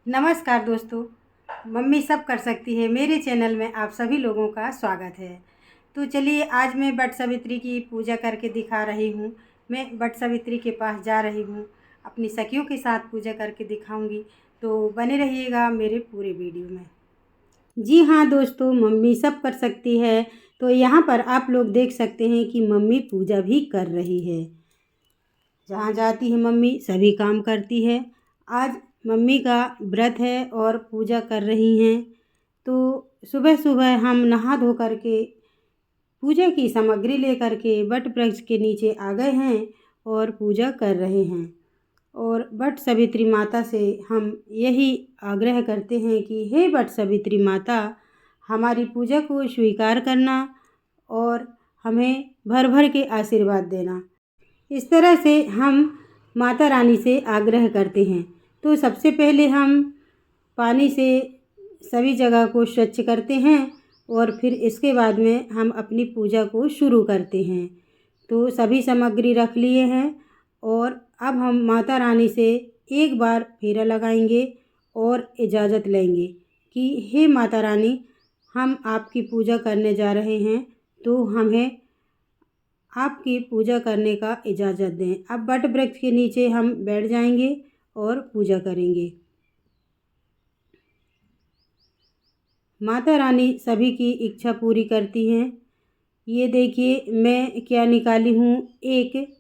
नमस्कार दोस्तों। मम्मी सब कर सकती है मेरे चैनल में आप सभी लोगों का स्वागत है। तो चलिए आज मैं वट सावित्री की पूजा करके दिखा रही हूँ। मैं वट सावित्री के पास जा रही हूँ, अपनी सखियों के साथ पूजा करके दिखाऊंगी। तो बने रहिएगा मेरे पूरे वीडियो में। जी हाँ दोस्तों, मम्मी सब कर सकती है। तो यहाँ पर आप लोग देख सकते हैं कि मम्मी पूजा भी कर रही है। जहाँ जाती है मम्मी सभी काम करती है। आज मम्मी का व्रत है और पूजा कर रही हैं। तो सुबह सुबह हम नहा धो करके पूजा की सामग्री लेकर के वट वृक्ष के नीचे आ गए हैं और पूजा कर रहे हैं। और वट सावित्री माता से हम यही आग्रह करते हैं कि हे वट सावित्री माता, हमारी पूजा को स्वीकार करना और हमें भर भर के आशीर्वाद देना। इस तरह से हम माता रानी से आग्रह करते हैं। तो सबसे पहले हम पानी से सभी जगह को स्वच्छ करते हैं और फिर इसके बाद में हम अपनी पूजा को शुरू करते हैं। तो सभी सामग्री रख लिए हैं और अब हम माता रानी से एक बार फेरा लगाएंगे और इजाज़त लेंगे कि हे माता रानी, हम आपकी पूजा करने जा रहे हैं, तो हमें आपकी पूजा करने का इजाज़त दें। अब वट वृक्ष के नीचे हम बैठ जाएंगे और पूजा करेंगे। माता रानी सभी की इच्छा पूरी करती हैं। ये देखिए मैं क्या निकाली हूँ, एक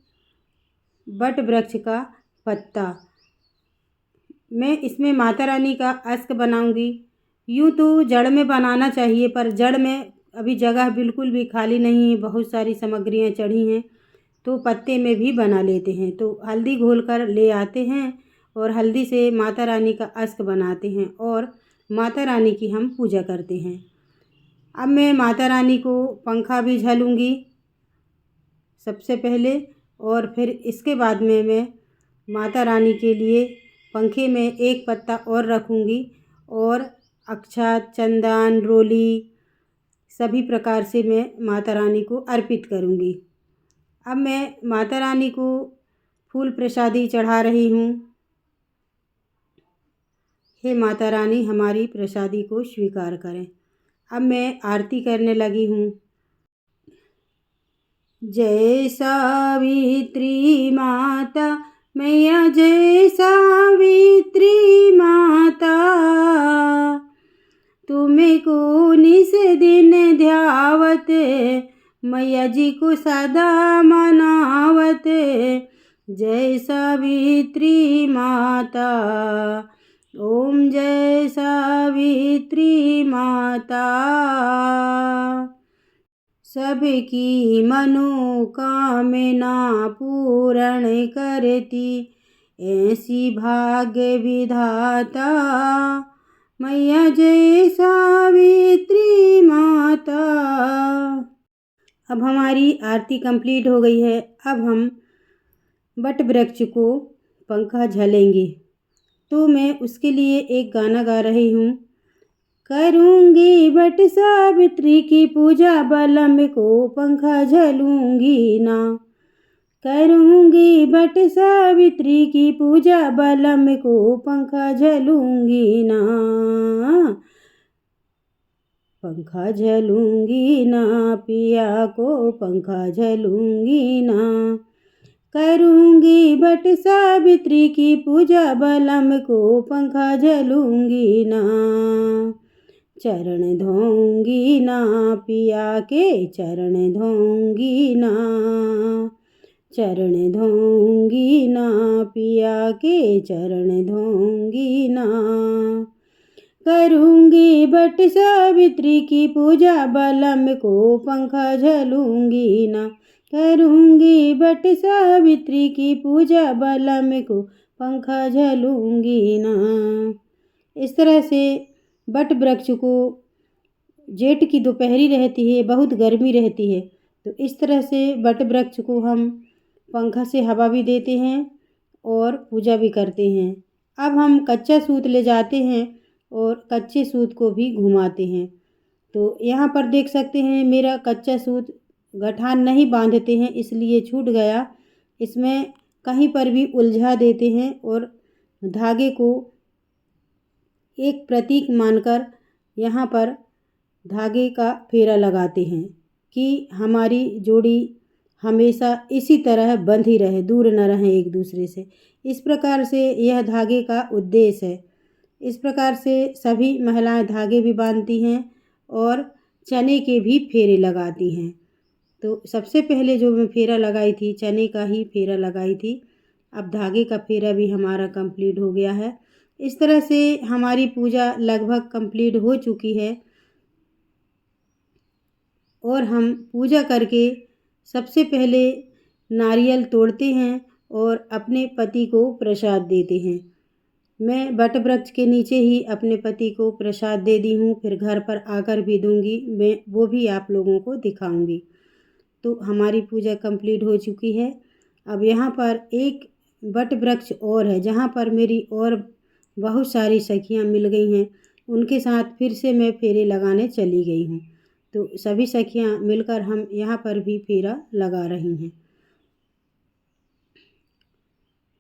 वट वृक्ष का पत्ता। मैं इसमें माता रानी का अस्क बनाऊंगी। यूँ तो जड़ में बनाना चाहिए, पर जड़ में अभी जगह बिल्कुल भी खाली नहीं है, बहुत सारी सामग्रियाँ चढ़ी हैं, तो पत्ते में भी बना लेते हैं। तो हल्दी घोल कर ले आते हैं और हल्दी से माता रानी का अस्क बनाते हैं और माता रानी की हम पूजा करते हैं। अब मैं माता रानी को पंखा भी झलूँगी सबसे पहले, और फिर इसके बाद में मैं माता रानी के लिए पंखे में एक पत्ता और रखूँगी और अक्षत, चंदन, रोली सभी प्रकार से मैं माता रानी को अर्पित करूँगी। अब मैं माता रानी को फूल प्रसादी चढ़ा रही हूँ। हे माता रानी, हमारी प्रसादी को स्वीकार करें। अब मैं आरती करने लगी हूँ। जय सावित्री माता मैया, जय सावित्री माता, तुम्हें को निस दिन ध्यावत, मैया जी को सदा मनावत। जय सावित्री माता, ओम जय सावित्री माता, सबकी मनोकामना पूर्ण करती, ऐसी भाग्य विधाता मैया जय सावित्री माता। अब हमारी आरती कंप्लीट हो गई है। अब हम वट वृक्ष को पंखा झलेंगे। तो मैं उसके लिए एक गाना गा रही हूँ। करूँगी वट सावित्री की पूजा, बलम को पंखा झलूँगी ना। करूँगी वट सावित्री की पूजा, बलम को पंखा झलूँगी ना। पंखा झलूँगी ना, पिया को पंखा झलूँगी ना। करूँगी वट सावित्री की पूजा, बलम को पंखा झलूँगी ना। चरण धोऊंगी ना, पिया के चरण धोऊंगी ना। चरण धोऊंगी ना, पिया के चरण धोऊंगी ना। करूँगी वट सावित्री की पूजा, बलम को पंखा झलूँगी ना। करूँगी वट सावित्री की पूजा, बलम को पंखा झलूँगी ना। इस तरह से वट वृक्ष को, जेठ की दोपहरी रहती है, बहुत गर्मी रहती है, तो इस तरह से वट वृक्ष को हम पंखा से हवा भी देते हैं और पूजा भी करते हैं। अब हम कच्चा सूत ले जाते हैं और कच्चे सूत को भी घुमाते हैं। तो यहाँ पर देख सकते हैं मेरा कच्चा सूत गठान नहीं बांधते हैं, इसलिए छूट गया। इसमें कहीं पर भी उलझा देते हैं और धागे को एक प्रतीक मानकर यहाँ पर धागे का फेरा लगाते हैं कि हमारी जोड़ी हमेशा इसी तरह बंधी रहे, दूर न रहें एक दूसरे से। इस प्रकार से यह धागे का उद्देश्य है। इस प्रकार से सभी महिलाएं धागे भी बांधती हैं और चने के भी फेरे लगाती हैं। तो सबसे पहले जो मैं फेरा लगाई थी, चने का ही फेरा लगाई थी। अब धागे का फेरा भी हमारा कंप्लीट हो गया है। इस तरह से हमारी पूजा लगभग कंप्लीट हो चुकी है और हम पूजा करके सबसे पहले नारियल तोड़ते हैं और अपने पति को प्रसाद देते हैं। मैं वट वृक्ष के नीचे ही अपने पति को प्रसाद दे दी हूँ, फिर घर पर आकर भी दूंगी, मैं वो भी आप लोगों को दिखाऊंगी। तो हमारी पूजा कंप्लीट हो चुकी है। अब यहाँ पर एक वट वृक्ष और है जहाँ पर मेरी और बहुत सारी सखियाँ मिल गई हैं। उनके साथ फिर से मैं फेरे लगाने चली गई हूँ। तो सभी सखियाँ मिलकर हम यहाँ पर भी फेरा लगा रही हैं।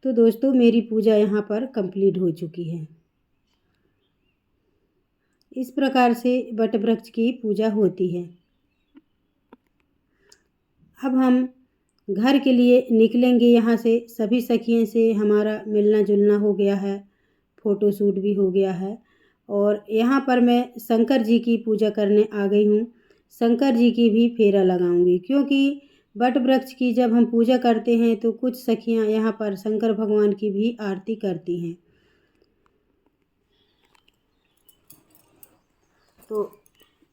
तो दोस्तों मेरी पूजा यहाँ पर कंप्लीट हो चुकी है। इस प्रकार से वट वृक्ष की पूजा होती है। अब हम घर के लिए निकलेंगे यहाँ से। सभी सखियों से हमारा मिलना जुलना हो गया है, फ़ोटो शूट भी हो गया है और यहाँ पर मैं शंकर जी की पूजा करने आ गई हूँ। शंकर जी की भी फेरा लगाऊंगी क्योंकि वट वृक्ष की जब हम पूजा करते हैं तो कुछ सखियाँ यहाँ पर शंकर भगवान की भी आरती करती हैं। तो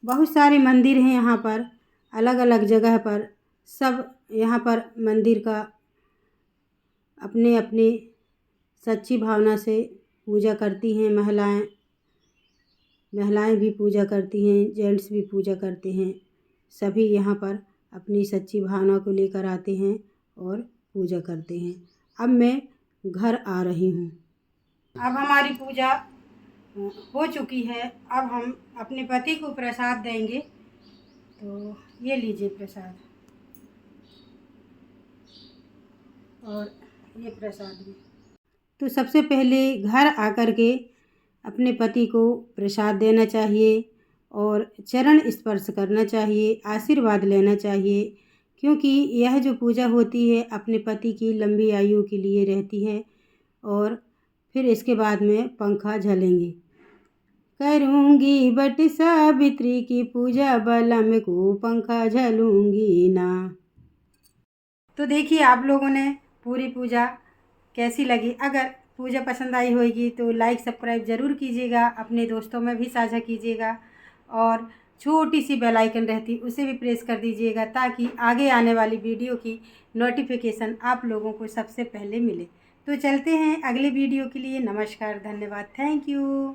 बहुत सारे मंदिर हैं यहाँ पर, अलग अलग जगह पर। सब यहाँ पर मंदिर का अपने अपने सच्ची भावना से पूजा करती हैं। महिलाएं भी पूजा करती हैं, जेंट्स भी पूजा करते हैं। सभी यहाँ पर अपनी सच्ची भावना को लेकर आते हैं और पूजा करते हैं। अब मैं घर आ रही हूँ। अब हमारी पूजा हो चुकी है। अब हम अपने पति को प्रसाद देंगे। तो ये लीजिए प्रसाद और ये प्रसाद भी। तो सबसे पहले घर आकर के अपने पति को प्रसाद देना चाहिए और चरण स्पर्श करना चाहिए, आशीर्वाद लेना चाहिए क्योंकि यह जो पूजा होती है अपने पति की लंबी आयु के लिए रहती है। और फिर इसके बाद में पंखा झलेंगे। करूँगी बट सावित्री की पूजा, बलम को पंखा झलूँगी ना। तो देखिए आप लोगों ने पूरी पूजा कैसी लगी। अगर पूजा पसंद आई होगी तो लाइक सब्सक्राइब ज़रूर कीजिएगा, अपने दोस्तों में भी साझा कीजिएगा और छोटी सी बेल आइकन रहती उसे भी प्रेस कर दीजिएगा ताकि आगे आने वाली वीडियो की नोटिफिकेशन आप लोगों को सबसे पहले मिले। तो चलते हैं अगले वीडियो के लिए। नमस्कार, धन्यवाद, थैंक यू।